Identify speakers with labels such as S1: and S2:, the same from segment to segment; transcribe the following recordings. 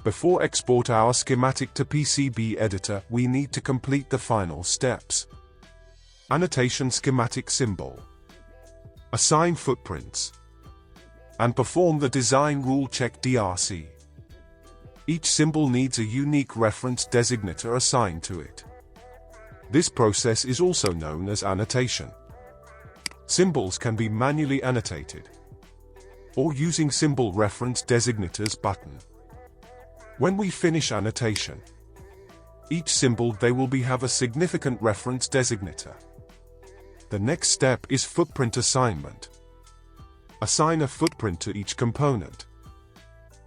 S1: Before export our schematic to PCB editor, we need to complete the final steps. Annotation schematic symbol. Assign footprints. And perform the design rule check DRC. Each symbol needs a unique reference designator assigned to it. This process is also known as annotation. Symbols can be manually annotated or using symbol reference designators button. When we finish annotation, each symbol will have a significant reference designator. The next step is footprint assignment. Assign a footprint to each component.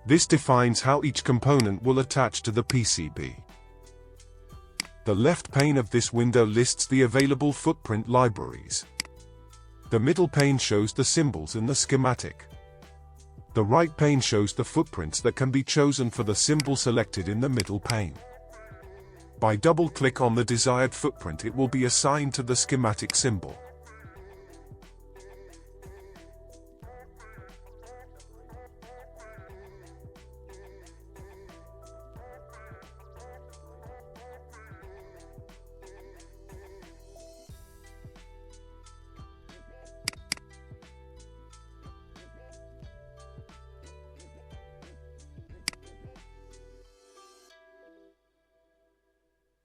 S1: This defines how each component will attach to the PCB. The left pane of this window lists the available footprint libraries. The middle pane shows the symbols in the schematic. The right pane shows the footprints that can be chosen for the symbol selected in the middle pane. By double-click on the desired footprint, it will be assigned to the schematic symbol.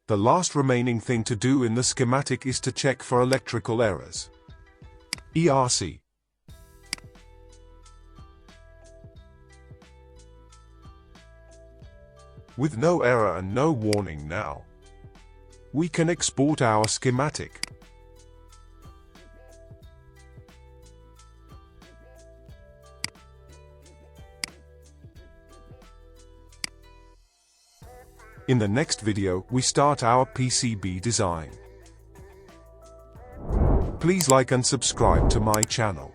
S1: The last remaining thing to do in the schematic is to check for electrical errors. ERC. With no error and no warning now, we can export our schematic. In the next video, we start our PCB design. Please like and subscribe to my channel.